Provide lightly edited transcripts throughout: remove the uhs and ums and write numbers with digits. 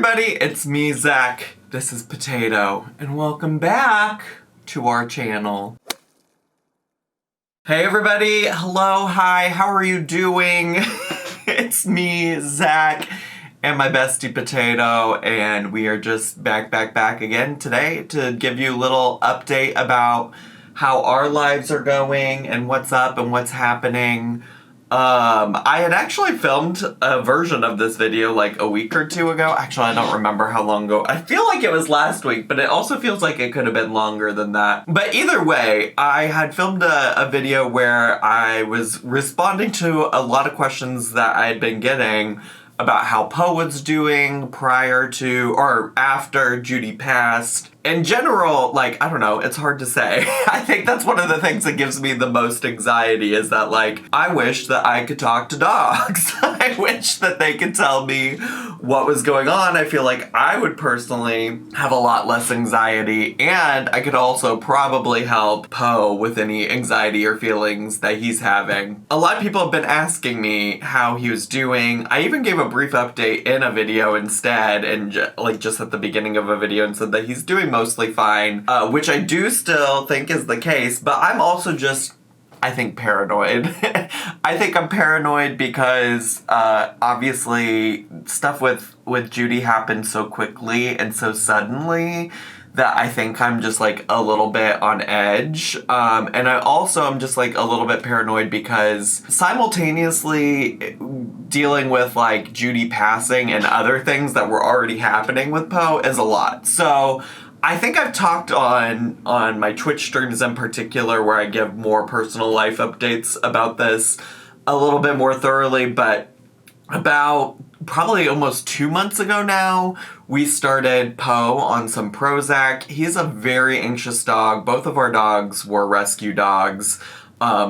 everybody, it's me, Zach. This is Potato, and welcome back to our channel. Hey everybody, hello, hi, how are you doing? It's me, Zach, and my bestie Potato, and we are just back again today to give you a little update about how our lives are going and what's up and what's happening. I had actually filmed a version of this video like a week or two ago. Actually, I don't remember how long ago. I feel like it was last week, but it also feels like it could have been longer than that. But either way, I had filmed a video where I was responding to a lot of questions that I had been getting about how Poe was doing prior to or after Judy passed. In general, like, I don't know, it's hard to say. I think that's one of the things that gives me the most anxiety is that, like, I wish that I could talk to dogs. I wish that they could tell me what was going on. I feel like I would personally have a lot less anxiety, and I could also probably help Poe with any anxiety or feelings that he's having. A lot of people have been asking me how he was doing. I even gave a brief update in a video instead, and just at the beginning of a video, and said that he's doing mostly fine, which I do still think is the case, but I'm also just, I think, paranoid. I think I'm paranoid because obviously stuff with Judy happened so quickly and so suddenly that I think I'm just like a little bit on edge. And I also am just like a little bit paranoid because simultaneously dealing with like Judy passing and other things that were already happening with Poe is a lot. So I think I've talked on my Twitch streams in particular where I give more personal life updates about this a little bit more thoroughly, but about probably almost 2 months ago now, we started Poe on some Prozac. He's a very anxious dog. Both of our dogs were rescue dogs.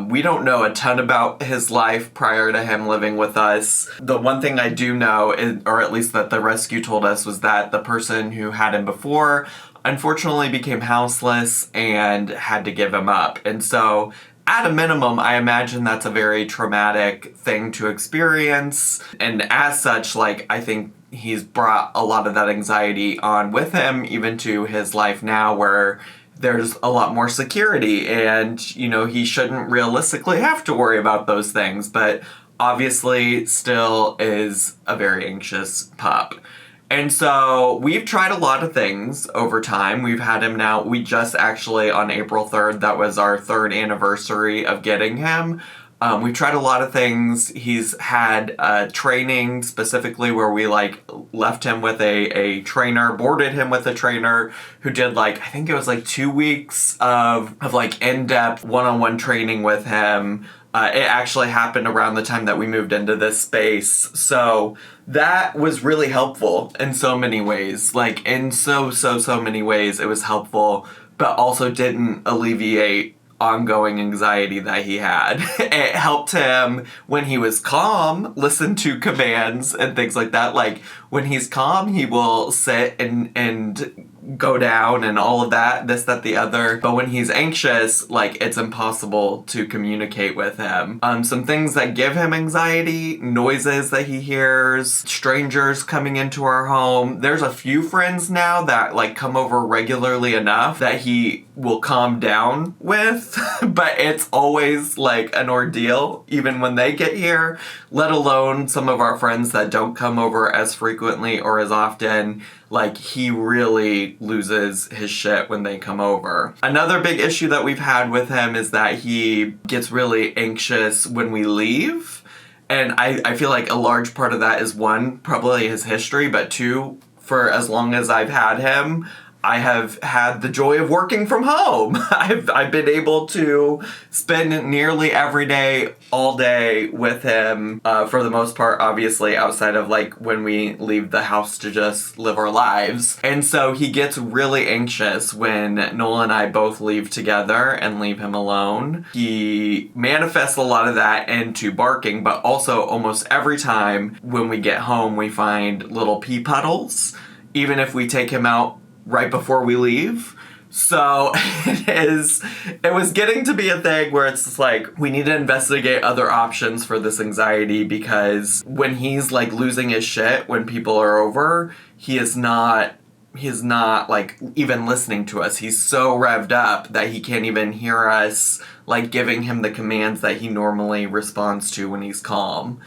We don't know a ton about his life prior to him living with us. The one thing I do know, or at least that the rescue told us, was that the person who had him before unfortunately became houseless and had to give him up. And so, at a minimum, I imagine that's a very traumatic thing to experience. And as such, like, I think he's brought a lot of that anxiety on with him, even to his life now, where there's a lot more security and, you know, he shouldn't realistically have to worry about those things, but obviously still is a very anxious pup. And so we've tried a lot of things over time. We've had him now, we just actually on April 3rd, that was our 3rd anniversary of getting him. We've tried a lot of things. He's had training specifically where we like left him with a trainer, boarded him with a trainer who did like, I think it was like 2 weeks of like in-depth one-on-one training with him. It actually happened around the time that we moved into this space. So that was really helpful in so many ways. Like in so many ways it was helpful, but also didn't alleviate ongoing anxiety that he had. It helped him when he was calm, listen to commands and things like that. Like when he's calm, he will sit and go down and all of that, this, that, the other. But when he's anxious, like it's impossible to communicate with him. Some things that give him anxiety, noises that he hears, strangers coming into our home. There's a few friends now that like come over regularly enough that he will calm down with, but it's always like an ordeal even when they get here, let alone some of our friends that don't come over as frequently or as often. Like, he really loses his shit when they come over. Another big issue that we've had with him is that he gets really anxious when we leave. And I feel like a large part of that is, one, probably his history, but two, for as long as I've had him, I have had the joy of working from home. I've been able to spend nearly every day, all day with him, for the most part, obviously, outside of like when we leave the house to just live our lives. And so he gets really anxious when Nola and I both leave together and leave him alone. He manifests a lot of that into barking, but also almost every time when we get home, we find little pee puddles. Even if we take him out right before we leave, So it was getting to be a thing where it's just like, we need to investigate other options for this anxiety, because when he's like losing his shit when people are over, he's not like even listening to us. He's so revved up that he can't even hear us like giving him the commands that he normally responds to when he's calm.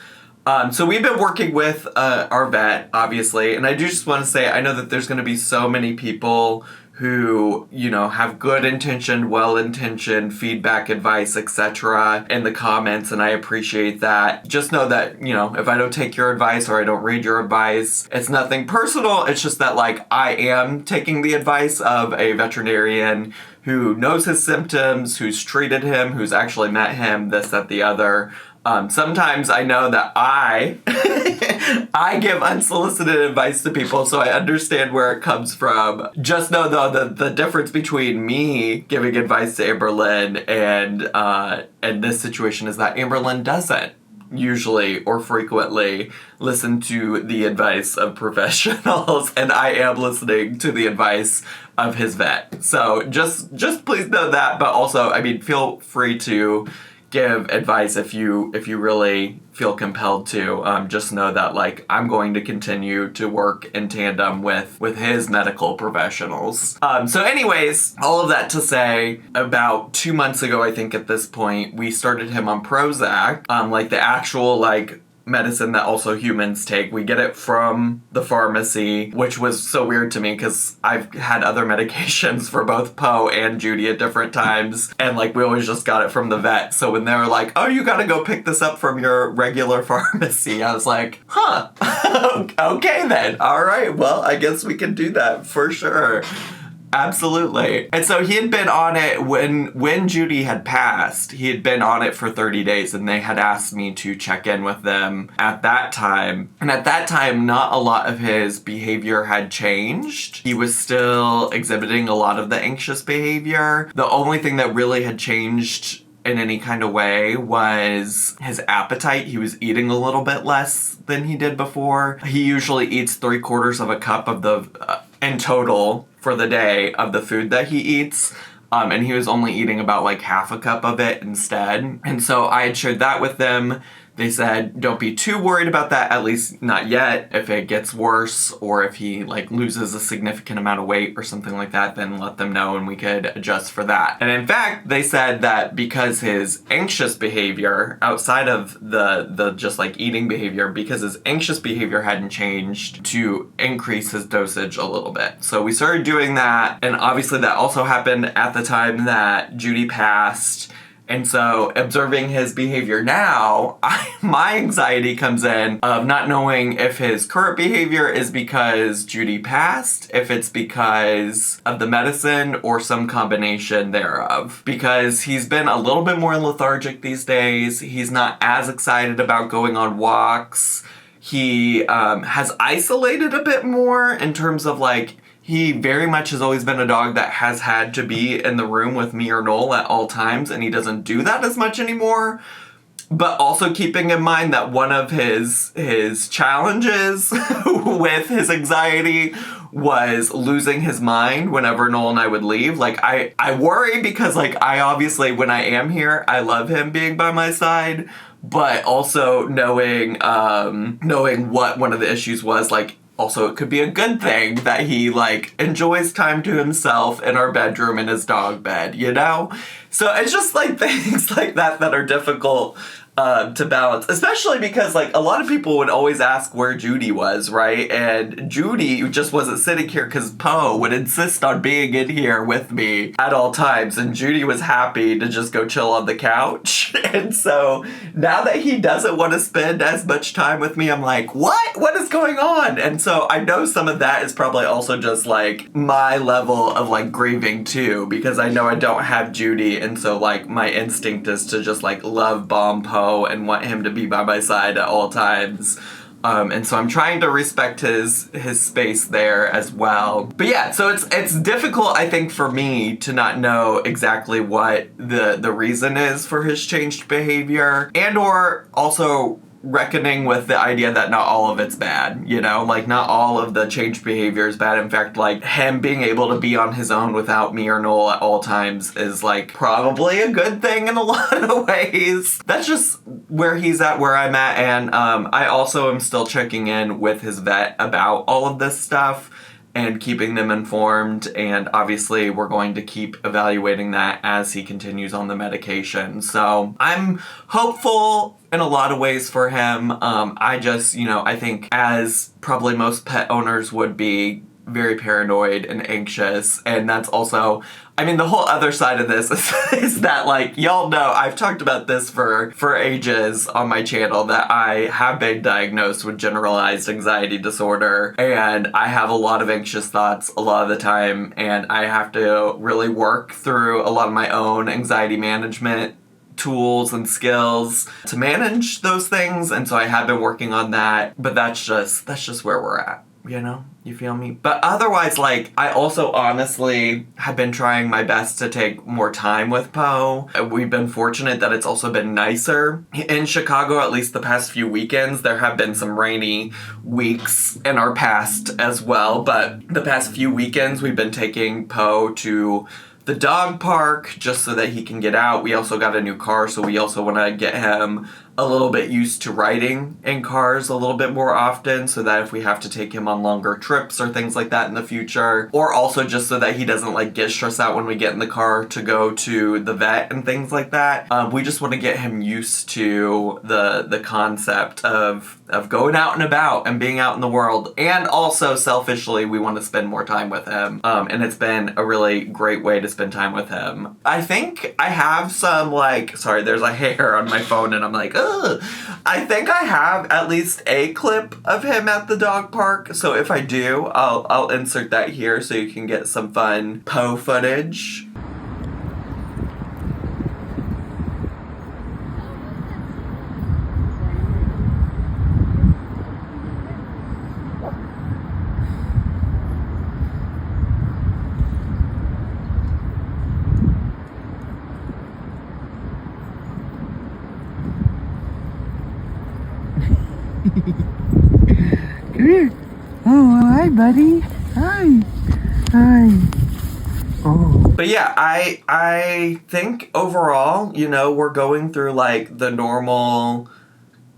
So we've been working with our vet, obviously, and I do just want to say, I know that there's going to be so many people who, you know, have good intention, well-intentioned feedback, advice, etc. in the comments, and I appreciate that. Just know that, you know, if I don't take your advice or I don't read your advice, it's nothing personal. It's just that, like, I am taking the advice of a veterinarian who knows his symptoms, who's treated him, who's actually met him, this, that, the other. Sometimes I know that I give unsolicited advice to people, so I understand where it comes from. Just know, though, that the difference between me giving advice to Amberlynn and this situation is that Amberlynn doesn't usually or frequently listen to the advice of professionals, and I am listening to the advice of his vet. So just please know that, but also, I mean, feel free to give advice if you really feel compelled to. Just know that, like, I'm going to continue to work in tandem with his medical professionals. So anyways, all of that to say, about 2 months ago, I think at this point, we started him on Prozac, like the actual, like, medicine that also humans take. We get it from the pharmacy, which was so weird to me because I've had other medications for both Poe and Judy at different times, and like we always just got it from the vet. So when they were like, oh, you gotta go pick this up from your regular pharmacy, I was like, huh, okay then, all right, well, I guess we can do that for sure. Absolutely. And so he had been on it when Judy had passed. He had been on it for 30 days, and they had asked me to check in with them at that time. And at that time, not a lot of his behavior had changed. He was still exhibiting a lot of the anxious behavior. The only thing that really had changed in any kind of way was his appetite. He was eating a little bit less than he did before. He usually eats 3/4 of a cup of the in total for the day of the food that he eats. And he was only eating about like half a cup of it instead. And so I had shared that with them. They said, don't be too worried about that, at least not yet. If it gets worse or if he like loses a significant amount of weight or something like that, then let them know and we could adjust for that. And in fact, they said that because his anxious behavior, outside of the just like eating behavior, because his anxious behavior hadn't changed, to increase his dosage a little bit. So we started doing that, and obviously that also happened at the time that Judy passed. And so observing his behavior now, my anxiety comes in of not knowing if his current behavior is because Judy passed, if it's because of the medicine, or some combination thereof. Because he's been a little bit more lethargic these days. He's not as excited about going on walks. He has isolated a bit more in terms of like, he very much has always been a dog that has had to be in the room with me or Noel at all times, and he doesn't do that as much anymore. But also keeping in mind that one of his challenges with his anxiety was losing his mind whenever Noel and I would leave. Like, I worry because, like, I obviously, when I am here, I love him being by my side, but also knowing what one of the issues was, like, also, it could be a good thing that he, like, enjoys time to himself in our bedroom in his dog bed, you know? So it's just, like, things like that that are difficult to balance, especially because, like, a lot of people would always ask where Judy was, right? And Judy just wasn't sitting here because Poe would insist on being in here with me at all times, and Judy was happy to just go chill on the couch. And so now that he doesn't want to spend as much time with me, I'm like, what is going on? And so I know some of that is probably also just like my level of like grieving too, because I know I don't have Judy, and so like my instinct is to just like love bomb Poe and want him to be by my side at all times. And so I'm trying to respect his space there as well. But yeah, so it's difficult, I think, for me to not know exactly what the reason is for his changed behavior, and or also reckoning with the idea that not all of it's bad, you know? Like, not all of the changed behavior is bad. In fact, like, him being able to be on his own without me or Noel at all times is, like, probably a good thing in a lot of ways. That's just where he's at, where I'm at, and I also am still checking in with his vet about all of this stuff and keeping them informed, and obviously we're going to keep evaluating that as he continues on the medication. So I'm hopeful in a lot of ways for him. I just, I think as probably most pet owners would be, very paranoid and anxious, and that's also, the whole other side of this is that, like, y'all know, I've talked about this for ages on my channel, that I have been diagnosed with generalized anxiety disorder, and I have a lot of anxious thoughts a lot of the time, and I have to really work through a lot of my own anxiety management tools and skills to manage those things, and so I have been working on that, but that's just where we're at. You feel me? But otherwise, like, I also honestly have been trying my best to take more time with Poe. We've been fortunate that it's also been nicer. In Chicago, at least the past few weekends, there have been some rainy weeks in our past as well, but the past few weekends we've been taking Poe to the dog park just so that he can get out. We also got a new car, so we also want to get him a little bit used to riding in cars a little bit more often, so that if we have to take him on longer trips or things like that in the future, or also just so that he doesn't like get stressed out when we get in the car to go to the vet and things like that. We just want to get him used to the concept of going out and about and being out in the world, and also selfishly we want to spend more time with him, and it's been a really great way to spend time with him. I think I have some, like, sorry, there's a hair on my phone and I'm like, ugh. I think I have at least a clip of him at the dog park, so if I do, I'll insert that here so you can get some fun Poe footage. Come here. Oh, hi, buddy. Hi. Hi. Oh. But yeah, I think overall, we're going through, like, the normal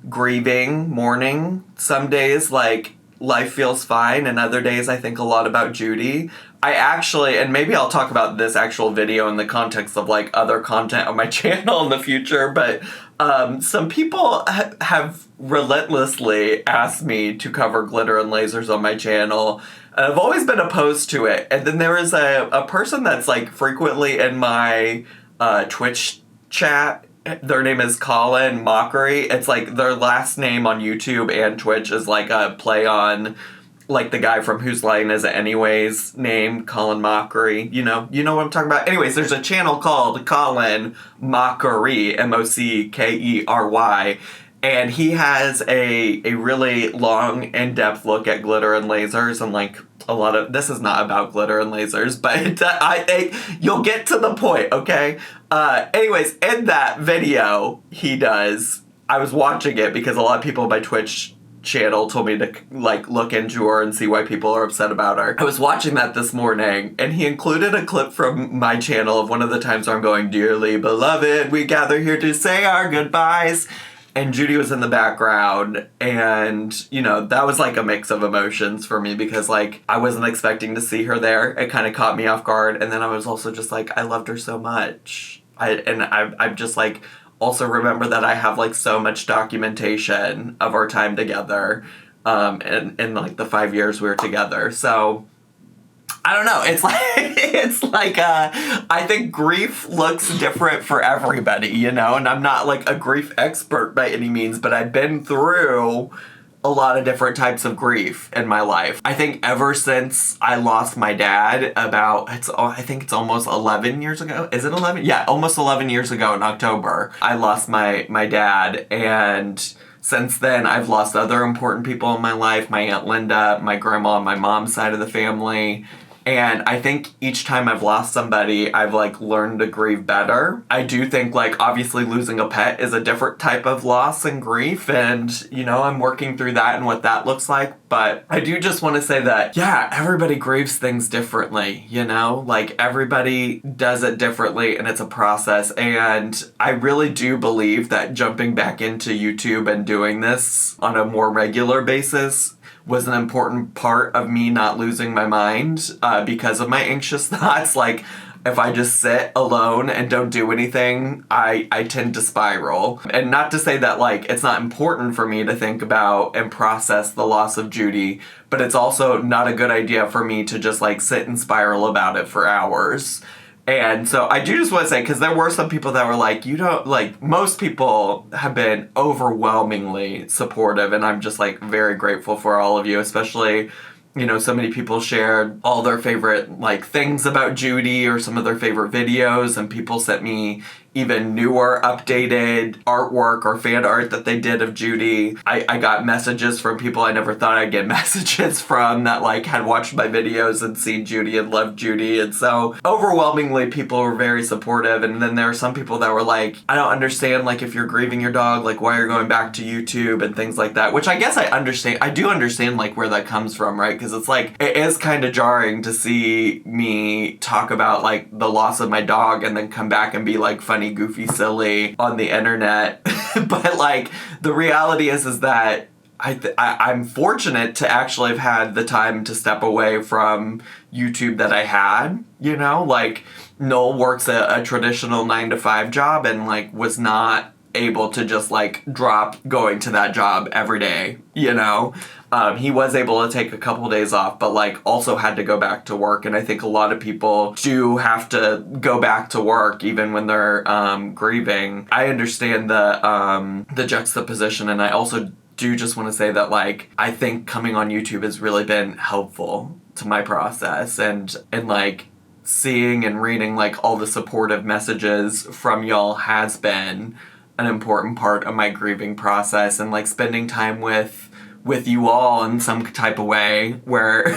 grieving, mourning. Some days, like, life feels fine, and other days I think a lot about Judy. I actually, and maybe I'll talk about this actual video in the context of, like, other content on my channel in the future, but some people have relentlessly asked me to cover glitter and lasers on my channel, and I've always been opposed to it. And then there is a person that's, like, frequently in my Twitch chat. Their name is Colin Mockery. It's like their last name on YouTube and Twitch is like a play on, like, the guy from Whose Line Is It Anyways name, Colin Mockery. You know what I'm talking about? Anyways, there's a channel called Colin Mockery, Mockery, and he has a really long, in-depth look at glitter and lasers, and, like, a lot of, this is not about glitter and lasers, but you'll get to the point, okay? Anyways, in that video he does, I was watching it because a lot of people on my Twitch channel told me to, like, look into her and see why people are upset about her. I was watching that this morning, and he included a clip from my channel of one of the times where I'm going, "Dearly beloved, we gather here to say our goodbyes." And Judy was in the background, and, that was, like, a mix of emotions for me because, like, I wasn't expecting to see her there. It kind of caught me off guard, and then I was also just like, I loved her so much. I'm just, like, also remember that I have, like, so much documentation of our time together, in like, the 5 years we were together, so I don't know. It's like I think grief looks different for everybody, and I'm not, like, a grief expert by any means, but I've been through a lot of different types of grief in my life. I think ever since I lost my dad I think it's almost 11 years ago. Is it 11? Yeah, almost 11 years ago in October, I lost my dad, and since then, I've lost other important people in my life, my Aunt Linda, my grandma on my mom's side of the family, And I think each time I've lost somebody, I've like learned to grieve better. I do think like obviously losing a pet is a different type of loss and grief. And, you know, I'm working through that and what that looks like. But I do just want to say that, yeah, everybody grieves things differently, you know? Like everybody does it differently and it's a process. And I really do believe that jumping back into YouTube and doing this on a more regular basis was an important part of me not losing my mind because of my anxious thoughts. Like, if I just sit alone and don't do anything, I tend to spiral. And not to say that, like, it's not important for me to think about and process the loss of Judy, but it's also not a good idea for me to just, like, sit and spiral about it for hours. And so I do just want to say, because there were some people that were like, you don't, like, most people have been overwhelmingly supportive, and I'm just, like, very grateful for all of you, especially, you know, so many people shared all their favorite, like, things about Judy or some of their favorite videos, and people sent me even newer, updated artwork or fan art that they did of Judy. I got messages from people I never thought I'd get messages from that, like, had watched my videos and seen Judy and loved Judy. And so overwhelmingly people were very supportive. And then there were some people that were like, I don't understand, like, if you're grieving your dog, like, why you're going back to YouTube and things like that, which I guess I understand. I do understand, like, where that comes from, right? Because it's like, it is kind of jarring to see me talk about, like, the loss of my dog and then come back and be, like, funny, goofy, silly on the internet. But, like, the reality is that I'm fortunate to actually have had the time to step away from YouTube that I had, you know? Like, Noel works a traditional 9-to-5 job and, like, was not able to just, like, drop going to that job every day, you know? He was able to take a couple days off, but, like, also had to go back to work. And I think a lot of people do have to go back to work even when they're grieving. I understand the juxtaposition, and I also do just want to say that, like, I think coming on YouTube has really been helpful to my process, and like, seeing and reading, like, all the supportive messages from y'all has been an important part of my grieving process, and, like, spending time with you all in some type of way where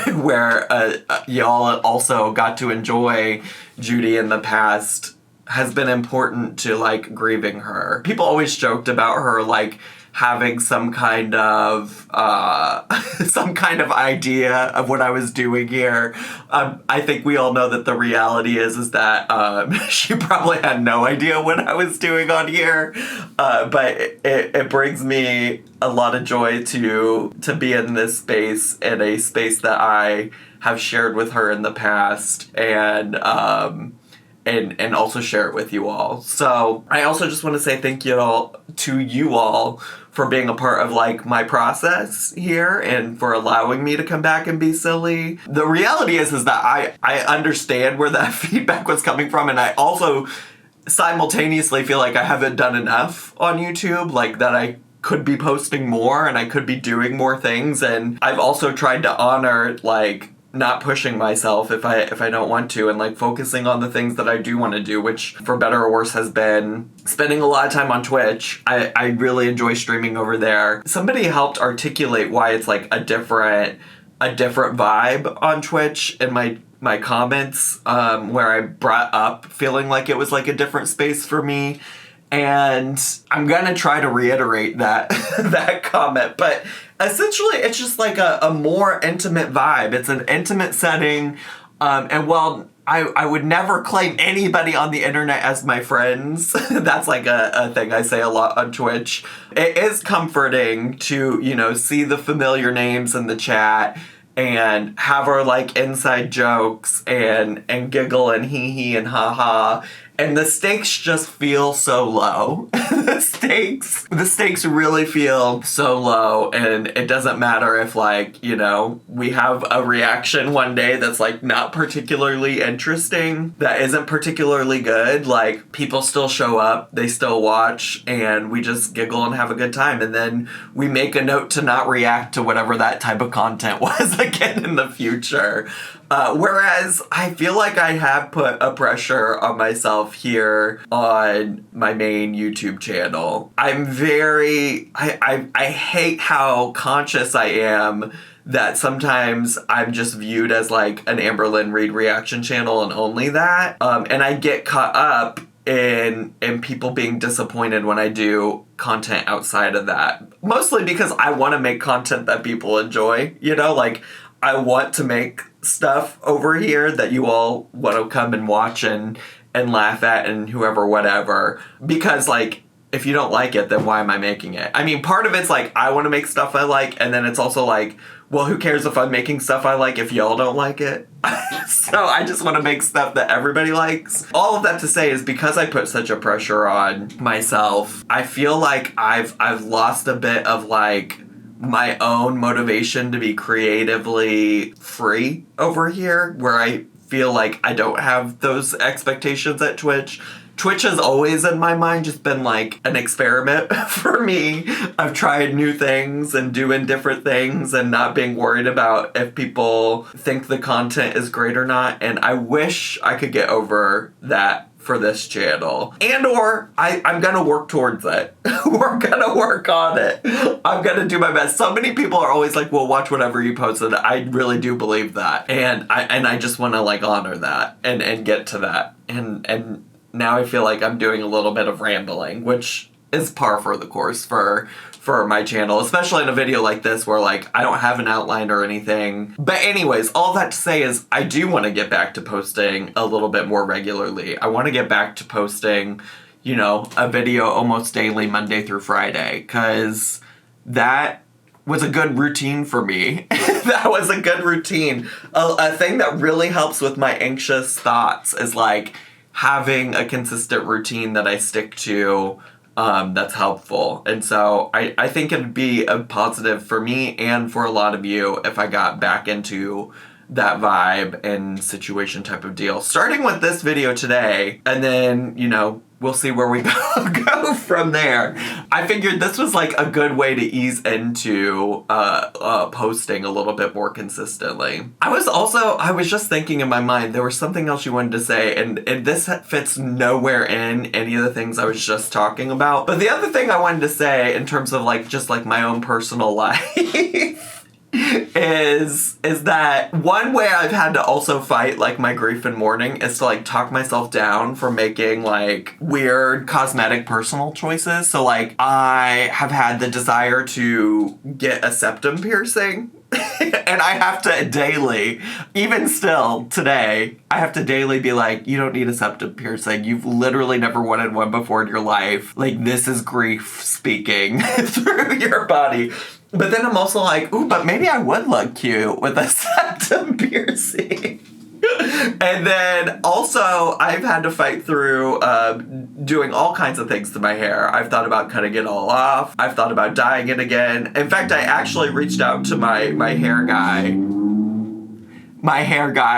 y'all also got to enjoy Judy in the past has been important to, like, grieving her. People always joked about her, like, having some kind of idea of what I was doing here. I think we all know that the reality is that she probably had no idea what I was doing on here. But it brings me a lot of joy to be in this space, in a space that I have shared with her in the past, and also share it with you all. So I also just want to say thank you all to you all for being a part of, like, my process here and for allowing me to come back and be silly. The reality is that I understand where that feedback was coming from, and I also simultaneously feel like I haven't done enough on YouTube, like, that I could be posting more and I could be doing more things. And I've also tried to honor, like, not pushing myself if I don't want to, and, like, focusing on the things that I do want to do, which for better or worse has been spending a lot of time on Twitch. I really enjoy streaming over there. Somebody helped articulate why it's, like, a different vibe on Twitch in my comments, where I brought up feeling like it was, like, a different space for me. And I'm gonna try to reiterate that that comment, but essentially it's just like a more intimate vibe. It's an intimate setting, and while I would never claim anybody on the internet as my friends, that's like a thing I say a lot on Twitch, it is comforting to, you know, see the familiar names in the chat and have our, like, inside jokes and giggle and hee and ha ha. And the stakes just feel so low. The stakes really feel so low, and it doesn't matter if, like, you know, we have a reaction one day that's, like, not particularly interesting, that isn't particularly good. Like, people still show up, they still watch, and we just giggle and have a good time. And then we make a note to not react to whatever that type of content was again in the future. Whereas I feel like I have put a pressure on myself here on my main YouTube channel. I hate how conscious I am that sometimes I'm just viewed as like an Amberlynn Reid reaction channel and only that. And I get caught up in people being disappointed when I do content outside of that. Mostly because I want to make content that people enjoy, you know, like I want to make stuff over here that you all want to come and watch and laugh at and whoever, whatever. Because like, if you don't like it, then why am I making it? I mean, part of it's like, I want to make stuff I like, and then it's also like, well, who cares if I'm making stuff I like if y'all don't like it? So I just want to make stuff that everybody likes. All of that to say is because I put such a pressure on myself, I feel like I've lost a bit of like my own motivation to be creatively free over here, where I feel like I don't have those expectations at Twitch. Twitch has always, in my mind, just been like an experiment for me. I've tried new things and doing different things and not being worried about if people think the content is great or not. And I wish I could get over that for this channel. And or I'm gonna work towards it. We're gonna work on it. I'm gonna do my best. So many people are always like, well, watch whatever you posted. I really do believe that. And I just wanna like honor that and get to that. And now I feel like I'm doing a little bit of rambling, which is par for the course for my channel, especially in a video like this where like I don't have an outline or anything. But anyways, all that to say is I do want to get back to posting a little bit more regularly. I want to get back to posting, you know, a video almost daily, Monday through Friday, because that was a good routine for me. That was a good routine. A thing that really helps with my anxious thoughts is like having a consistent routine that I stick to that's helpful. And so I think it'd be a positive for me and for a lot of you if I got back into that vibe and situation type of deal. Starting with this video today, and then, you know, we'll see where we go from there. I figured this was like a good way to ease into posting a little bit more consistently. I was just thinking in my mind, there was something else you wanted to say, and this fits nowhere in any of the things I was just talking about. But the other thing I wanted to say in terms of like just like my own personal life is that one way I've had to also fight like my grief and mourning is to like talk myself down from making like weird cosmetic personal choices. So like I have had the desire to get a septum piercing. And I have to daily, even still today, I have to daily be like, you don't need a septum piercing. You've literally never wanted one before in your life. Like, this is grief speaking through your body. But then I'm also like, ooh, but maybe I would look cute with a septum piercing. And then also I've had to fight through doing all kinds of things to my hair. I've thought about cutting it all off. I've thought about dyeing it again. In fact, I actually reached out to my hair guy.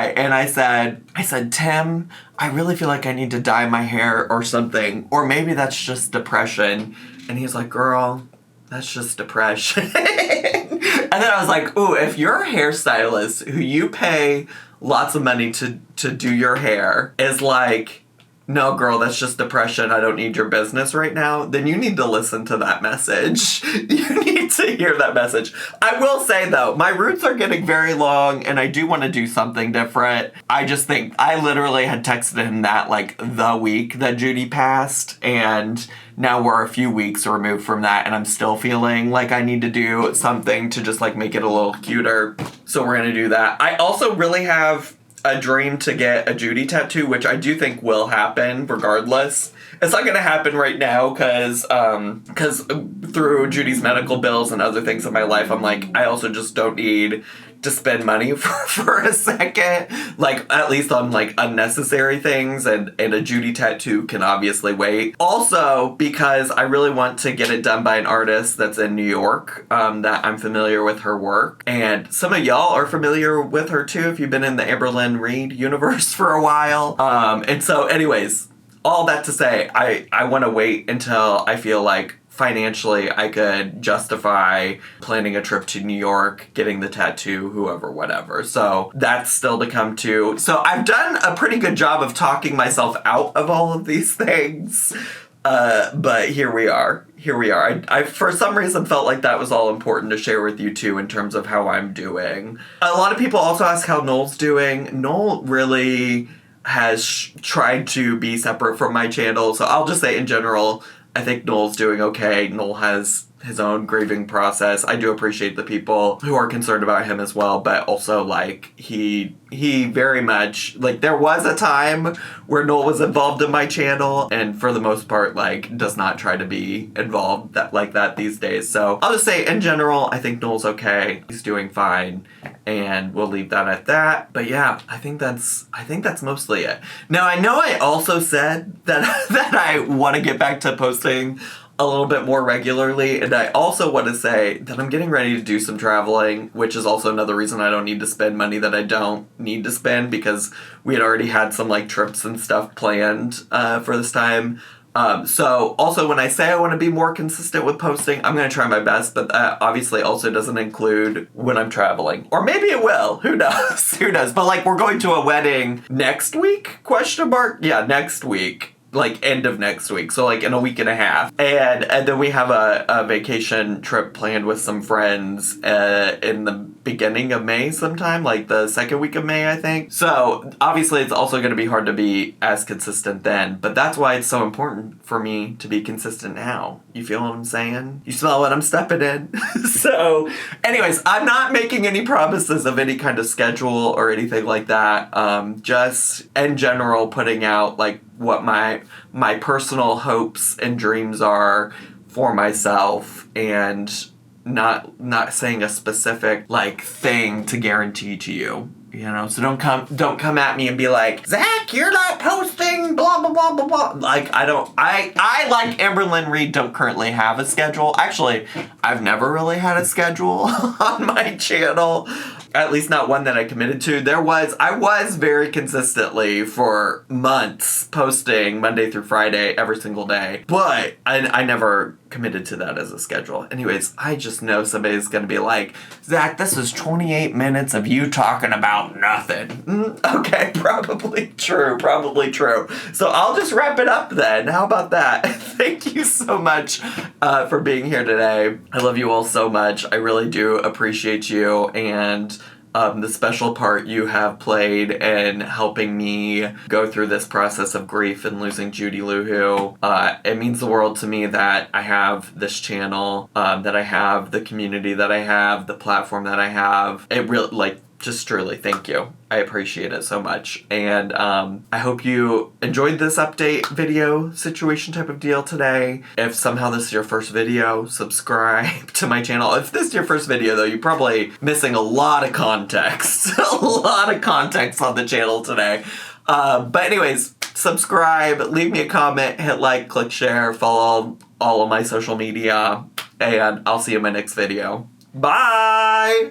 And I said, Tim, I really feel like I need to dye my hair or something. Or maybe that's just depression. And he's like, girl, that's just depression. And then I was like, ooh, if you're a hairstylist who you pay lots of money to do your hair is like, no, girl, that's just depression. I don't need your business right now. Then you need to listen to that message. You need to hear that message. I will say, though, my roots are getting very long, and I do want to do something different. I just think I literally had texted him that, like, the week that Judy passed, and now we're a few weeks removed from that, and I'm still feeling like I need to do something to just, like, make it a little cuter. So we're going to do that. I also really have a dream to get a Judy tattoo, which I do think will happen regardless. It's not going to happen right now because through Judy's medical bills and other things in my life, I'm like, I also just don't need to spend money for a second, like at least on like unnecessary things, and a Judy tattoo can obviously wait. Also, because I really want to get it done by an artist that's in New York, that I'm familiar with her work, and some of y'all are familiar with her too if you've been in the Amberlynn Reid universe for a while. And so anyways, all that to say, I want to wait until I feel like financially I could justify planning a trip to New York, getting the tattoo, whoever, whatever. So that's still to come too. So I've done a pretty good job of talking myself out of all of these things. But here we are. here we are. I for some reason felt like that was all important to share with you too in terms of how I'm doing. A lot of people also ask how Noel's doing. Noel really has tried to be separate from my channel, so I'll just say in general, I think Noel's doing okay. Noel has his own grieving process. I do appreciate the people who are concerned about him as well, but also, like, he very much, like, there was a time where Noel was involved in my channel, and for the most part, like, does not try to be involved like that these days. So I'll just say, in general, I think Noel's okay. He's doing fine, and we'll leave that at that. But yeah, I think that's mostly it. Now, I know I also said that that I want to get back to posting a little bit more regularly, and I also want to say that I'm getting ready to do some traveling, which is also another reason I don't need to spend money that I don't need to spend, because we had already had some like trips and stuff planned for this time. So also when I say I want to be more consistent with posting, I'm going to try my best, but that obviously also doesn't include when I'm traveling. Or maybe it will. Who knows? Who knows? But like, we're going to a wedding next week? ? Yeah, next week. Like end of next week, so like in a week and a half, and then we have a vacation trip planned with some friends in the beginning of May sometime, like the second week of May, I think. So obviously it's also going to be hard to be as consistent then, but that's why it's so important for me to be consistent now. You feel what I'm saying? You smell what I'm stepping in? So anyways, I'm not making any promises of any kind of schedule or anything like that. Just in general putting out like what my personal hopes and dreams are for myself, and not saying a specific like thing to guarantee to you. You know, so don't come at me and be like, Zach, you're not posting, blah, blah, blah, blah, blah. Like, I like Amberlynn Reed, don't currently have a schedule. Actually, I've never really had a schedule on my channel. At least not one that I committed to. I was very consistently for months posting Monday through Friday every single day, but I never committed to that as a schedule. Anyways, I just know somebody's gonna be like, Zach, this is 28 minutes of you talking about nothing. Okay, probably true. So I'll just wrap it up then. How about that? Thank you so much for being here today. I love you all so much. I really do appreciate you, and the special part you have played in helping me go through this process of grief and losing Judy Luhu. It means the world to me that I have this channel, that I have the community that I have, the platform that I have. It really, like, just truly, thank you. I appreciate it so much. And I hope you enjoyed this update video situation type of deal today. If somehow this is your first video, subscribe to my channel. If this is your first video though, you're probably missing a lot of context. A lot of context on the channel today. But anyways, subscribe, leave me a comment, hit like, click share, follow all of my social media, and I'll see you in my next video. Bye!